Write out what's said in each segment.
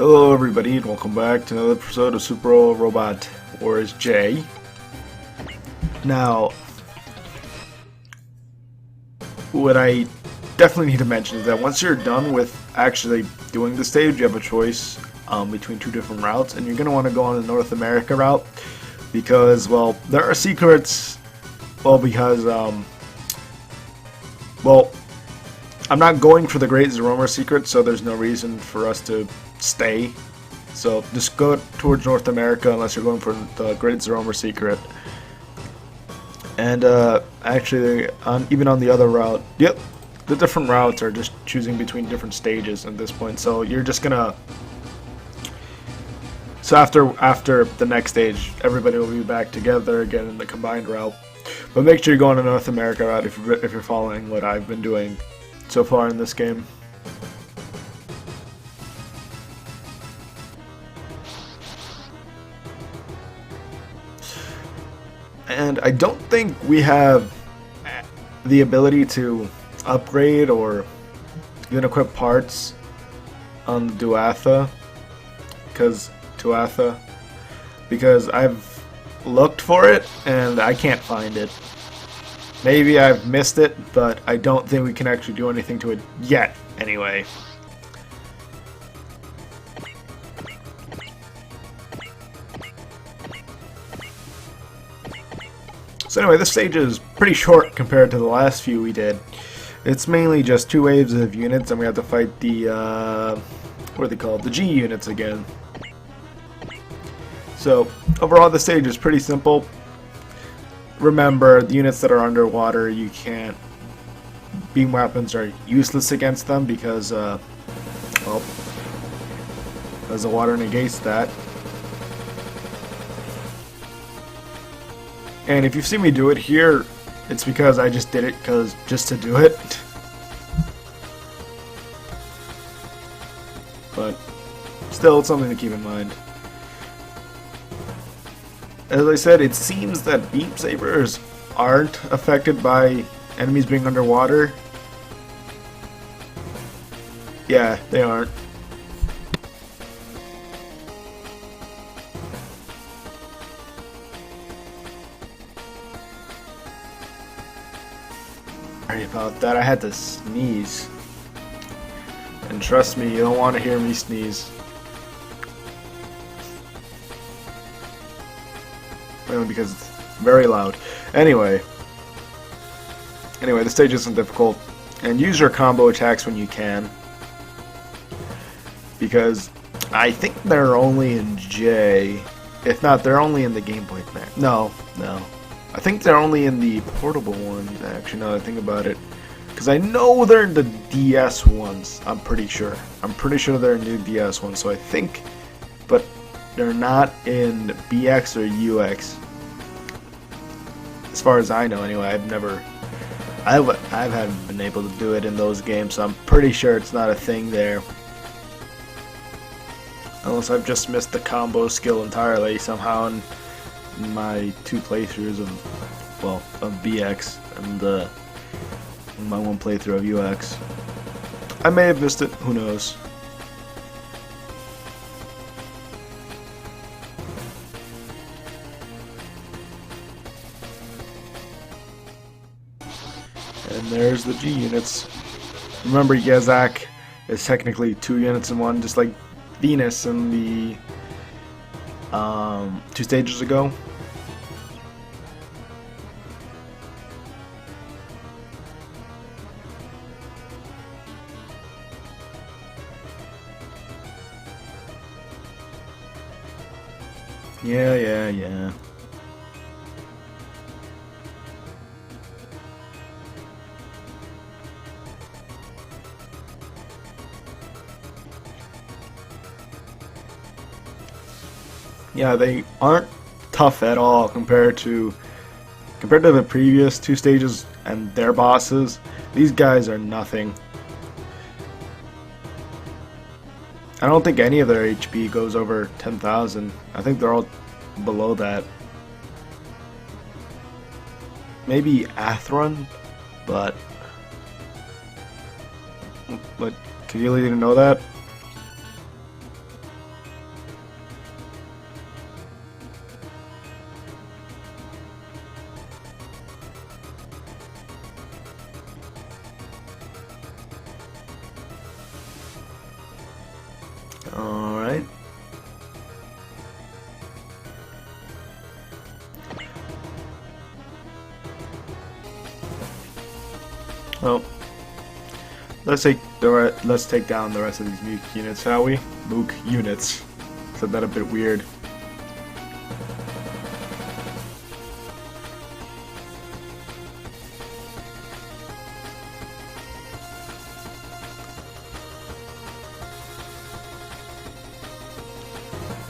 Hello everybody and welcome back to another episode of Super Robot Wars J. Now, what I definitely need to mention is that once you're done with actually doing the stage, you have a choice between two different routes, and you're going to want to go on the North America route because, well, there are secrets, because I'm not going for the Great Zromer secret, so there's no reason for us to stay. So just go towards North America unless you're going for the Great Zromer secret. And actually, even on the other route, yep, the different routes are just choosing between different stages at this point. So you're just gonna. So after the next stage, everybody will be back together again in the combined route. But make sure you go on the North America route if you're following what I've been doing so far in this game. And I don't think we have the ability to upgrade or even equip parts on the Tuatha because I've looked for it and I can't find it. Maybe I've missed it, but I don't think we can actually do anything to it yet, anyway. So anyway, this stage is pretty short compared to the last few we did. It's mainly just 2 waves of units, and we have to fight the, what are they called? The G units again. So, overall the stage is pretty simple. Remember, the units that are underwater, you can't... Beam weapons are useless against them because, the water negates that. And if you've seen me do it here, it's because I just did it just to do it. But still, it's something to keep in mind. As I said, it seems that beam sabers aren't affected by enemies being underwater. Yeah, they aren't. Sorry about that, I had to sneeze. And trust me, you don't want to hear me sneeze. Mainly because it's very loud. Anyway, the stage isn't difficult. And use your combo attacks when you can. Because I think they're only in J. If not, they're only in the Game Boy Advance. No. I think they're only in the portable ones, actually, now that I think about it. Because I know they're in the DS ones, I'm pretty sure. I'm pretty sure they're in the DS ones, so I think... But they're not in BX or UX. As far as I know, anyway, I haven't been able to do it in those games, so I'm pretty sure it's not a thing there. Unless I've just missed the combo skill entirely somehow in my 2 playthroughs of BX and my 1 playthrough of UX. I may have missed it, who knows. And there's the G units. Remember, Yazak is technically 2 units in one, just like Venus in the 2 stages ago. Yeah. Yeah, they aren't tough at all compared to the previous 2 stages and their bosses. These guys are nothing. I don't think any of their HP goes over 10,000. I think they're all below that. Maybe Athron, but But Kaylee didn't know that? Alright. Well, let's take down the rest of these Mook units, shall we? Mook units. Said that a bit weird.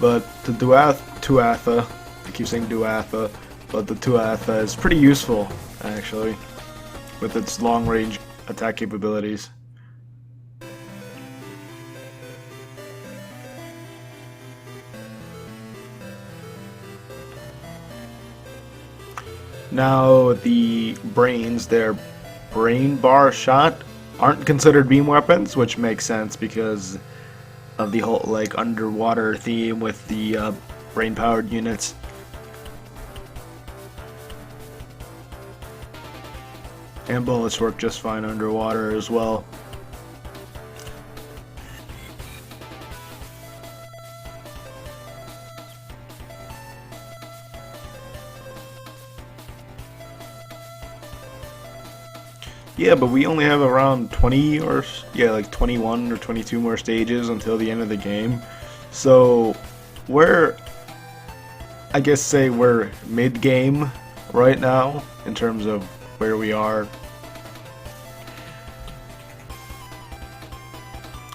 But the Tuatha, I keep saying Duatha, but the Tuatha is pretty useful, actually, with its long-range attack capabilities. Now, the brains, their brain bar shot, aren't considered beam weapons, which makes sense because of the whole like underwater theme with the brain-powered units. And bullets work just fine underwater as well. Yeah, but we only have around 20 or, yeah, like 21 or 22 more stages until the end of the game. So, I guess say we're mid-game right now in terms of where we are.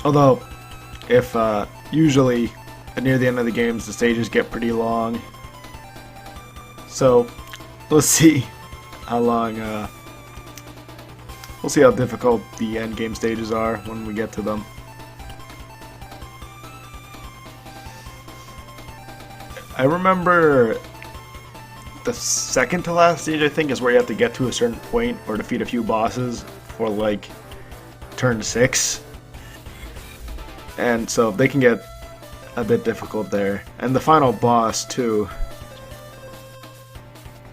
Although, if usually near the end of the games the stages get pretty long. So, let's see how long, we'll see how difficult the end game stages are when we get to them. I remember the second to last stage, I think, is where you have to get to a certain point or defeat a few bosses for like turn 6. And so they can get a bit difficult there. And the final boss too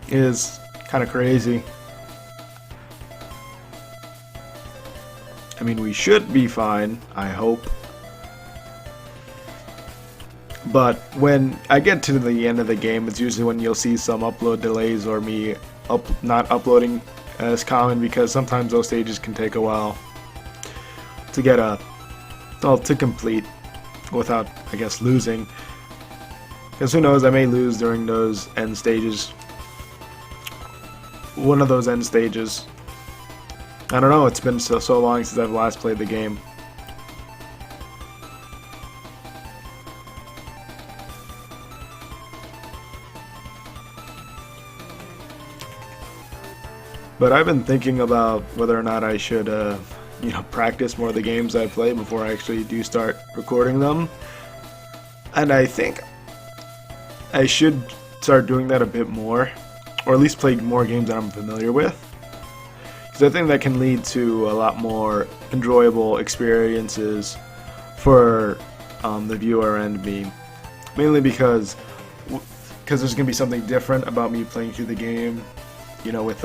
is kind of crazy. I mean, we should be fine, I hope. But when I get to the end of the game, it's usually when you'll see some upload delays or me not uploading as common, because sometimes those stages can take a while to get to complete without, I guess, losing. Because who knows, I may lose during those end stages. One of those end stages. I don't know, it's been so long since I've last played the game. But I've been thinking about whether or not I should, practice more of the games I play before I actually do start recording them. And I think I should start doing that a bit more, or at least play more games that I'm familiar with. Because I think that can lead to a lot more enjoyable experiences for the viewer and me. Mainly because there's going to be something different about me playing through the game, with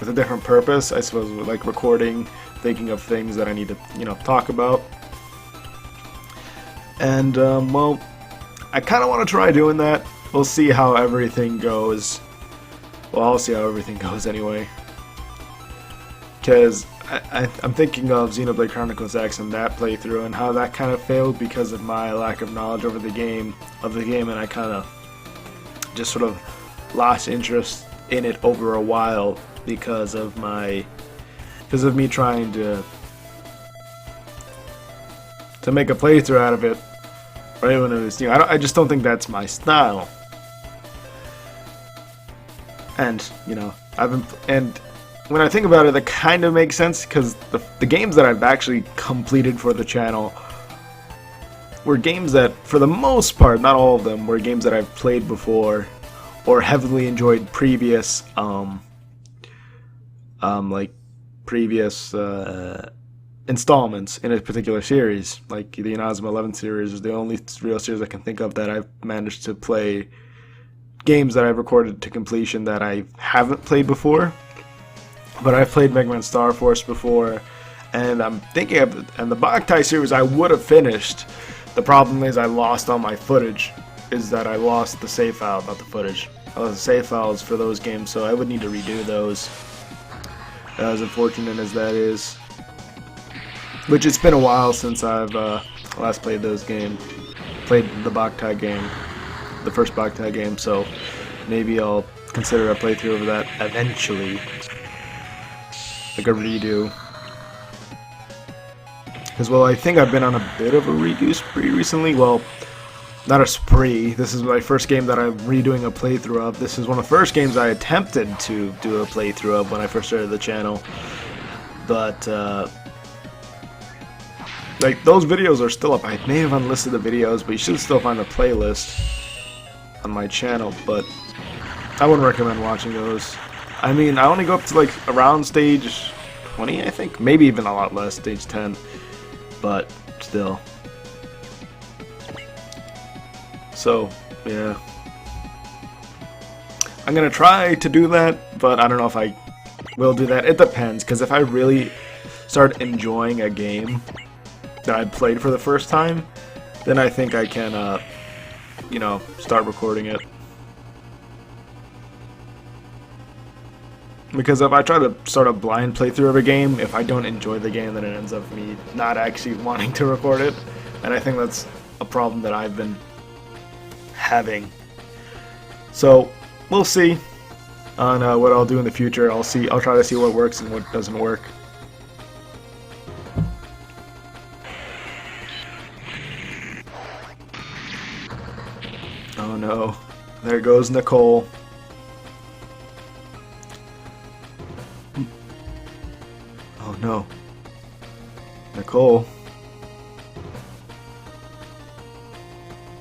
a different purpose, I suppose, like recording, thinking of things that I need to, talk about. And, well, I kind of want to try doing that. We'll see how everything goes. Well, I'll see how everything goes anyway. Because I'm thinking of Xenoblade Chronicles X and that playthrough and how that kind of failed because of my lack of knowledge over the game, and I kind of just sort of lost interest in it over a while because of me trying to make a playthrough out of it right when it was new. I just don't think that's my style. And, and when I think about it, that kind of makes sense, because the games that I've actually completed for the channel were games that, for the most part, not all of them, were games that I've played before or heavily enjoyed previous, installments in a particular series. Like the Inazuma 11 series is the only real series I can think of that I've managed to play games that I've recorded to completion that I haven't played before. But I've played Mega Man Star Force before, and I'm thinking of, and the Boktai series I would have finished. The problem is I lost all my footage. Is that I lost the save file, not the footage. I lost the save files for those games, so I would need to redo those. As unfortunate as that is. Which it's been a while since I've last played those games. Played the Boktai game. The first Boktai game, so maybe I'll consider a playthrough of that eventually. Like a redo. Because, well, I think I've been on a bit of a redo spree recently. Well, not a spree. This is my first game that I'm redoing a playthrough of. This is one of the first games I attempted to do a playthrough of when I first started the channel. But, like, those videos are still up. I may have unlisted the videos, but you should still find the playlist on my channel. But I wouldn't recommend watching those. I mean, I only go up to, like, around stage 20, I think. Maybe even a lot less, stage 10. But, still. So, yeah. I'm gonna try to do that, but I don't know if I will do that. It depends, because if I really start enjoying a game that I played for the first time, then I think I can, you know, start recording it. Because if I try to start a blind playthrough of a game, if I don't enjoy the game, then it ends up me not actually wanting to record it. And I think that's a problem that I've been having. So, we'll see on what I'll do in the future. I'll try to see what works and what doesn't work. Oh no. There goes Nicole. Oh no. Nicole.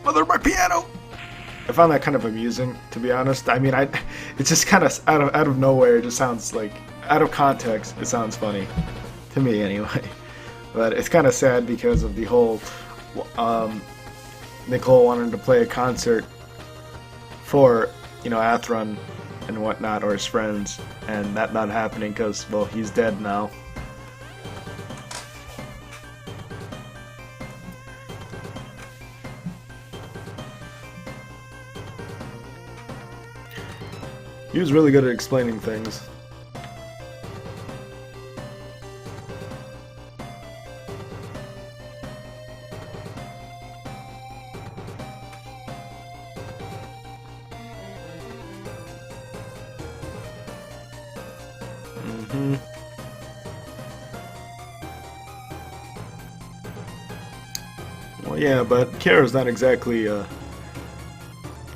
Mother of my piano! I found that kind of amusing, to be honest. I mean, it's just kind of out of nowhere. It just sounds like, out of context, it sounds funny. To me, anyway. But it's kind of sad because of the whole, Nicole wanted to play a concert for, you know, Athron and whatnot, or his friends, and that not happening because, well, he's dead now. He was really good at explaining things. Well, yeah, but Kara's not exactly, you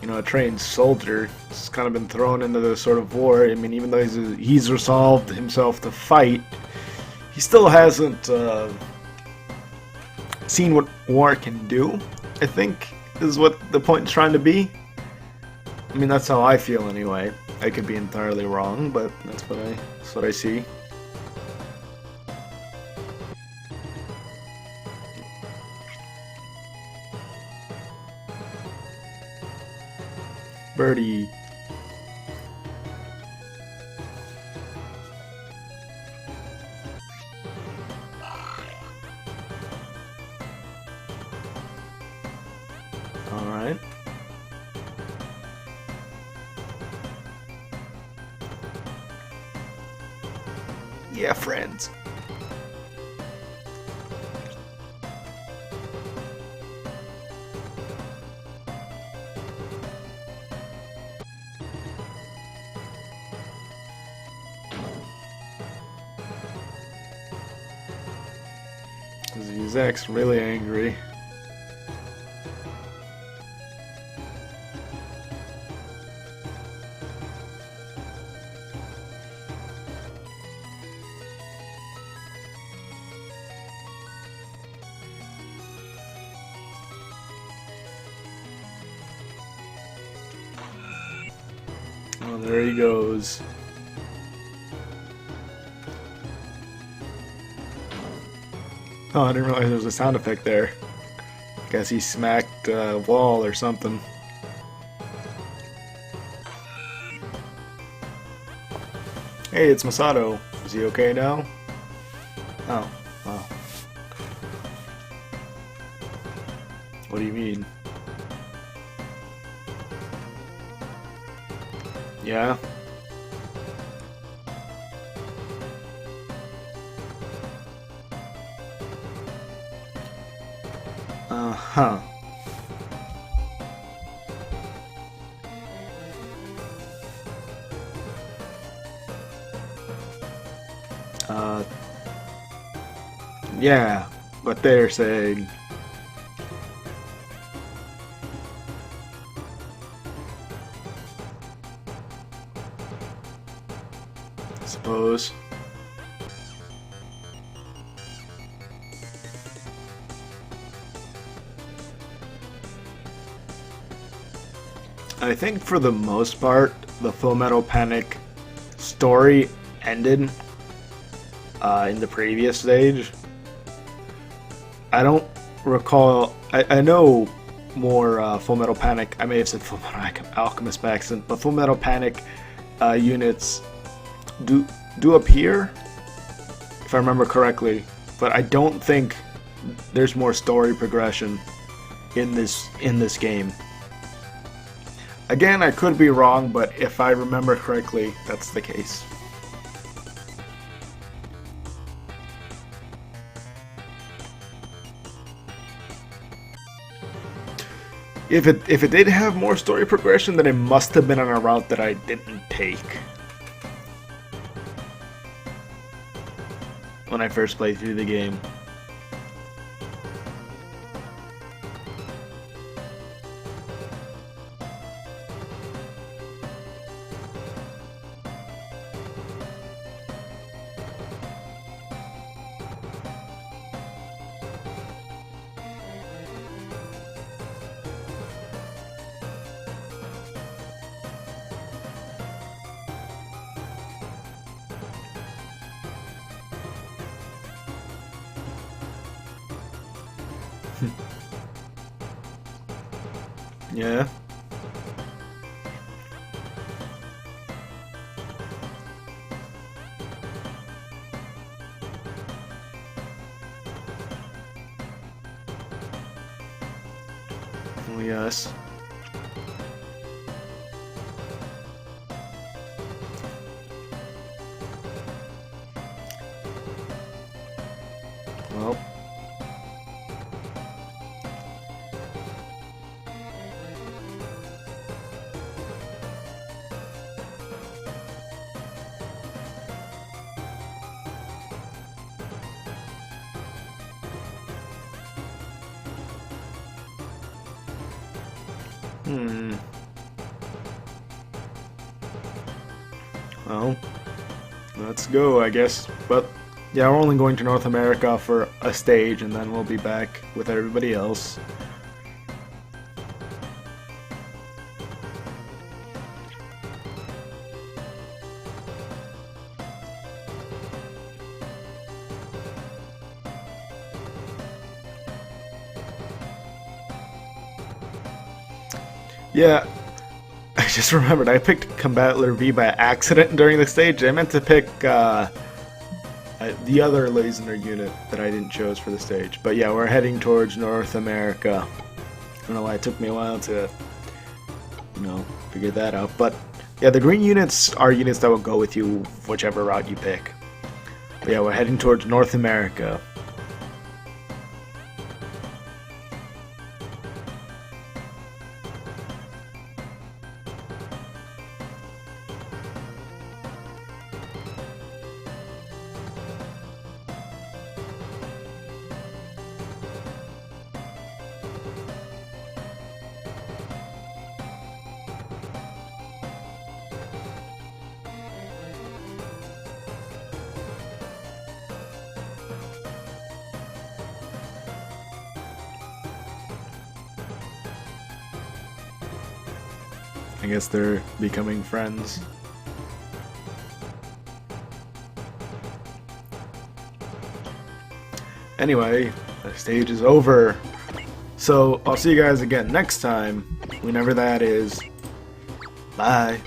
know, a trained soldier. He's kind of been thrown into this sort of war. I mean, even though he's resolved himself to fight, he still hasn't seen what war can do, I think, is what the point is trying to be. I mean, that's how I feel anyway. I could be entirely wrong, but that's what I see. Birdie. Alright. Yeah, friends. Zach's really angry. Oh, there he goes. Oh, I didn't realize there was a sound effect there. Guess he smacked a wall or something. Hey, it's Masato. Is he okay now? Oh. Wow. What do you mean? Yeah? Uh-huh. Uh, yeah, but they're saying... I suppose. I think for the most part, the Full Metal Panic story ended in the previous stage. I don't recall. I know more Full Metal Panic. I may have said Full Metal Alchemist by accident, but Full Metal Panic units do appear, if I remember correctly. But I don't think there's more story progression in this game. Again, I could be wrong, but if I remember correctly, that's the case. If it did have more story progression, then it must have been on a route that I didn't take when I first played through the game. Yeah. Oh, yes. Well. Well, let's go, I guess. But yeah, we're only going to North America for a stage, and then we'll be back with everybody else. Yeah, I just remembered, I picked Combattler V by accident during the stage. I meant to pick the other Lazener unit that I didn't choose for the stage. But yeah, we're heading towards North America. I don't know why it took me a while to, figure that out. But yeah, the green units are units that will go with you whichever route you pick. But yeah, we're heading towards North America. I guess they're becoming friends. Anyway, the stage is over. So I'll see you guys again next time, whenever that is. Bye.